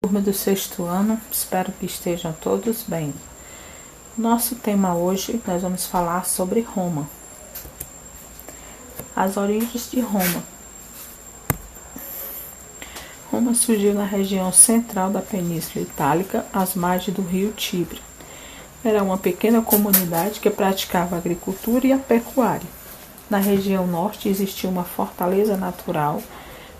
Turma do sexto ano, espero que estejam todos bem. Nosso tema hoje, nós vamos falar sobre Roma. As origens de Roma. Roma surgiu na região central da Península Itálica, às margens do rio Tibre. Era uma pequena comunidade que praticava a agricultura e a pecuária. Na região norte existia uma fortaleza natural,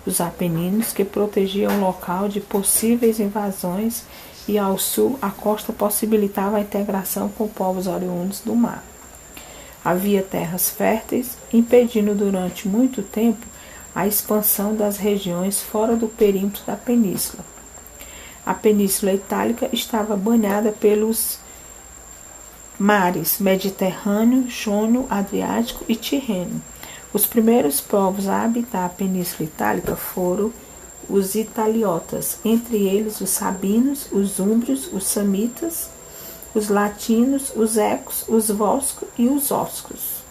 os Apeninos, que protegiam o local de possíveis invasões, e ao sul a costa possibilitava a integração com povos oriundos do mar. Havia terras férteis, impedindo durante muito tempo a expansão das regiões fora do perímetro da península. A Península Itálica estava banhada pelos mares Mediterrâneo, Jônio, Adriático e Tirreno. Os primeiros povos a habitar a Península Itálica foram os italiotas, entre eles os sabinos, os úmbrios, os samitas, os latinos, os ecos, os voscos e os oscos.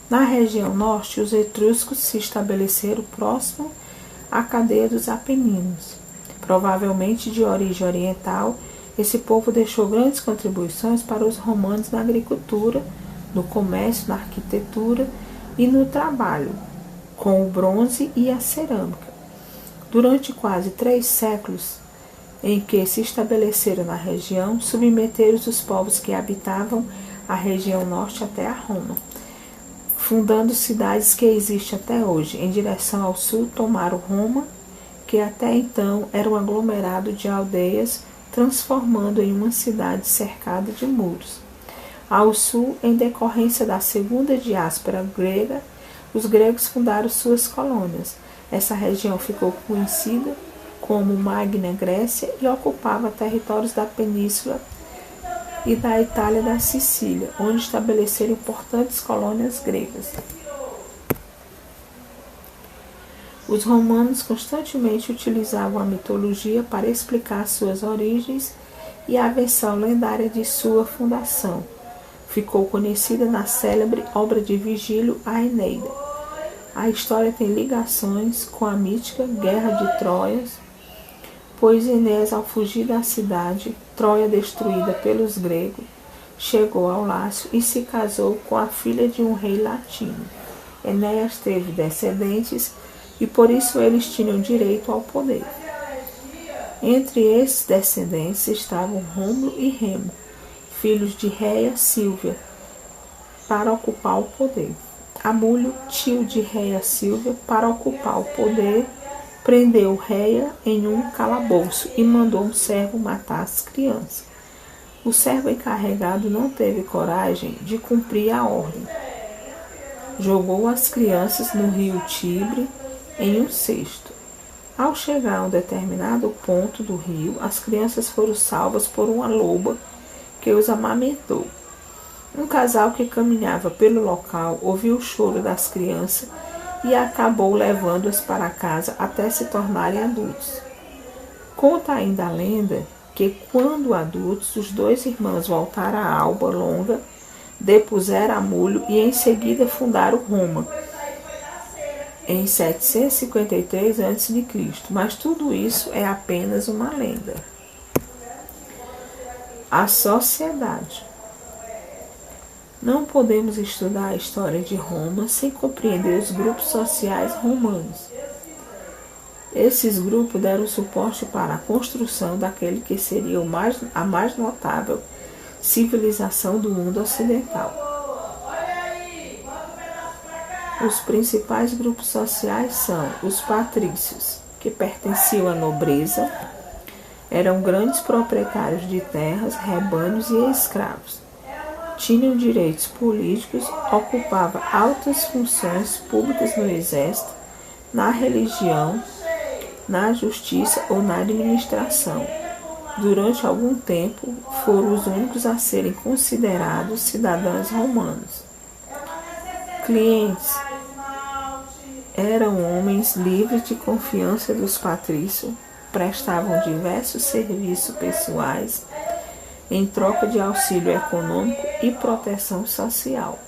Na região norte, os etruscos se estabeleceram próximo à cadeia dos Apeninos. Provavelmente de origem oriental, esse povo deixou grandes contribuições para os romanos na agricultura, no comércio, na arquitetura e no trabalho com o bronze e a cerâmica. Durante quase 3 séculos em que se estabeleceram na região, submeteram os povos que habitavam a região norte até a Roma, fundando cidades que existem até hoje. Em direção ao sul, tomaram Roma, que até então era um aglomerado de aldeias, transformando em uma cidade cercada de muros. Ao sul, em decorrência da segunda diáspora grega, os gregos fundaram suas colônias. Essa região ficou conhecida como Magna Grécia e ocupava territórios da Península e da Itália da Sicília, onde estabeleceram importantes colônias gregas. Os romanos constantemente utilizavam a mitologia para explicar suas origens e a versão lendária de sua fundação ficou conhecida na célebre obra de Virgílio, a Eneida. A história tem ligações com a mítica Guerra de Troia, pois Enéas, ao fugir da cidade, Troia destruída pelos gregos, chegou ao Lácio e se casou com a filha de um rei latino. Enéas teve descendentes e por isso eles tinham direito ao poder. Entre esses descendentes estavam Rômulo e Remo, filhos de Réia Sílvia, para ocupar o poder. Amulho, tio de Réia Sílvia, para ocupar o poder, prendeu Réia em um calabouço e mandou um servo matar as crianças. O servo encarregado não teve coragem de cumprir a ordem. Jogou as crianças no rio Tibre em um cesto. Ao chegar a um determinado ponto do rio, as crianças foram salvas por uma loba que os amamentou. Um casal que caminhava pelo local ouviu o choro das crianças e acabou levando-as para casa até se tornarem adultos. Conta ainda a lenda que, quando adultos, os 2 irmãos voltaram à Alba Longa, depuseram Amulho e em seguida fundaram Roma, em 753 a.C., mas tudo isso é apenas uma lenda. A sociedade. Não podemos estudar a história de Roma sem compreender os grupos sociais romanos. Esses grupos deram suporte para a construção daquele que seria a mais notável civilização do mundo ocidental. Os principais grupos sociais são os patrícios, que pertenciam à nobreza, eram grandes proprietários de terras, rebanhos e escravos. Tinham direitos políticos, ocupavam altas funções públicas no exército, na religião, na justiça ou na administração. Durante algum tempo, foram os únicos a serem considerados cidadãos romanos. Clientes eram homens livres de confiança dos patrícios, prestavam diversos serviços pessoais em troca de auxílio econômico e proteção social.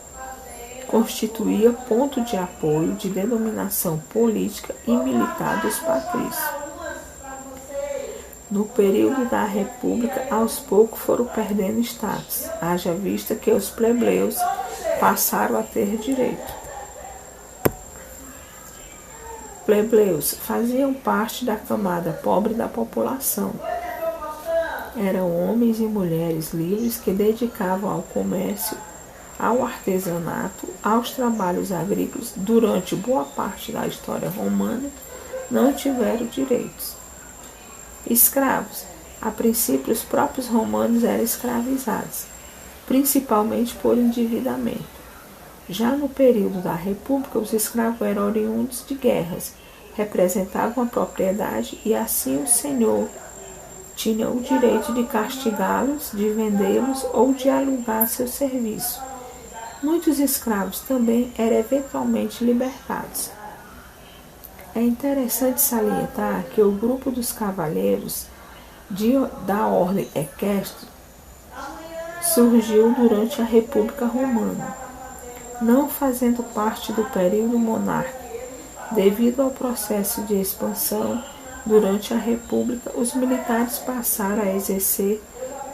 constituía ponto de apoio de denominação política e militar dos patrícios. No período da República, aos poucos foram perdendo status, haja vista que os plebeus passaram a ter direito. Plebeus faziam parte da camada pobre da população. Eram homens e mulheres livres que dedicavam ao comércio, ao artesanato, aos trabalhos agrícolas. Durante boa parte da história romana, não tiveram direitos. Escravos. A princípio, os próprios romanos eram escravizados, principalmente por endividamento. Já no período da República, os escravos eram oriundos de guerras, representavam a propriedade e assim o senhor tinha o direito de castigá-los, de vendê-los ou de alugar seu serviço. Muitos escravos também eram eventualmente libertados. É interessante salientar que o grupo dos cavalheiros da ordem equestre surgiu durante a República Romana, não fazendo parte do período monárquico. Devido ao processo de expansão durante a República, os militares passaram a exercer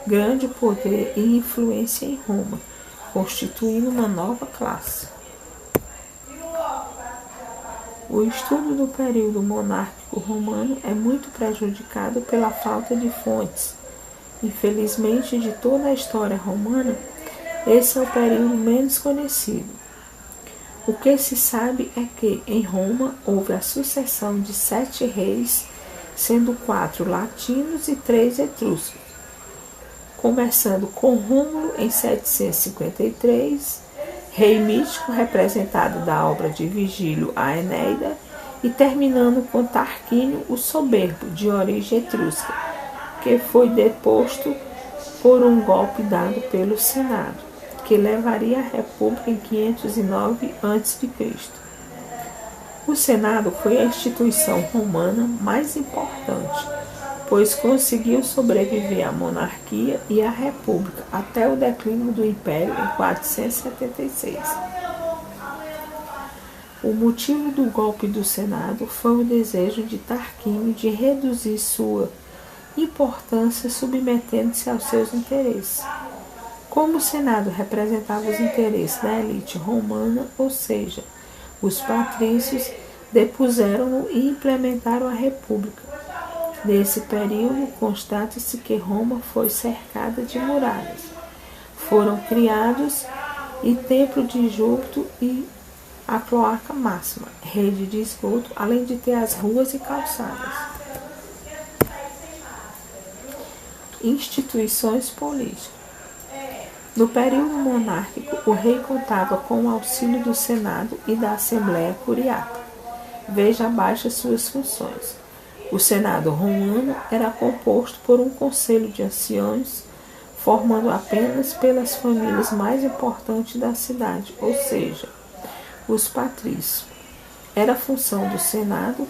grande poder e influência em Roma, constituindo uma nova classe. O estudo do período monárquico romano é muito prejudicado pela falta de fontes. Infelizmente, de toda a história romana, esse é o período menos conhecido. O que se sabe é que, em Roma, houve a sucessão de 7 reis, sendo 4 latinos e 3 etruscos, começando com Rômulo em 753, rei mítico representado da obra de Virgílio a Enéida, e terminando com Tarquínio o Soberbo, de origem etrusca, que foi deposto por um golpe dado pelo Senado, que levaria a República em 509 a.C. O Senado foi a instituição romana mais importante, pois conseguiu sobreviver à monarquia e à república até o declínio do Império em 476. O motivo do golpe do Senado foi o desejo de Tarquínio de reduzir sua importância submetendo-se aos seus interesses. Como o Senado representava os interesses da elite romana, ou seja, os patrícios, depuseram-no e implementaram a república. Nesse período, constata-se que Roma foi cercada de muralhas. Foram criados o Templo de Júpiter e a Cloaca Máxima, rede de esgoto, além de ter as ruas e calçadas. Instituições políticas. No período monárquico, o rei contava com o auxílio do Senado e da Assembleia Curiata. Veja abaixo as suas funções. O Senado romano era composto por um conselho de anciãos, formando apenas pelas famílias mais importantes da cidade, ou seja, os patrícios. Era função do Senado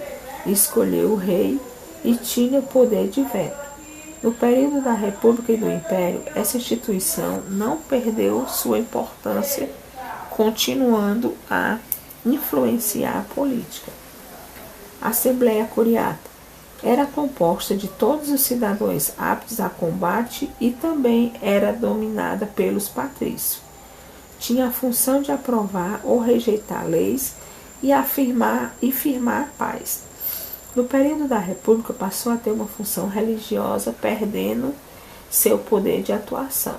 escolher o rei e tinha poder de veto. No período da República e do Império, essa instituição não perdeu sua importância, continuando a influenciar a política. A Assembleia Curiata era composta de todos os cidadãos aptos a combate e também era dominada pelos patrícios. Tinha a função de aprovar ou rejeitar leis e firmar a paz. No período da República, passou a ter uma função religiosa, perdendo seu poder de atuação.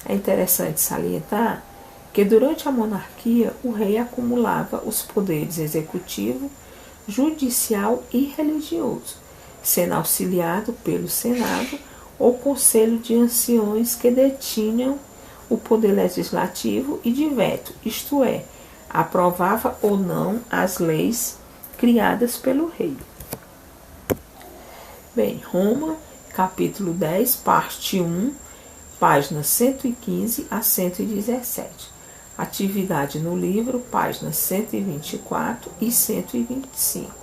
É interessante salientar que, durante a monarquia, o rei acumulava os poderes executivo, judicial e religioso, sendo auxiliado pelo Senado ou Conselho de Anciões, que detinham o poder legislativo e de veto, isto é, aprovava ou não as leis criadas pelo rei. Bem, Roma, capítulo 10, parte 1, páginas 115 a 117. Atividade no livro, páginas 124 e 125.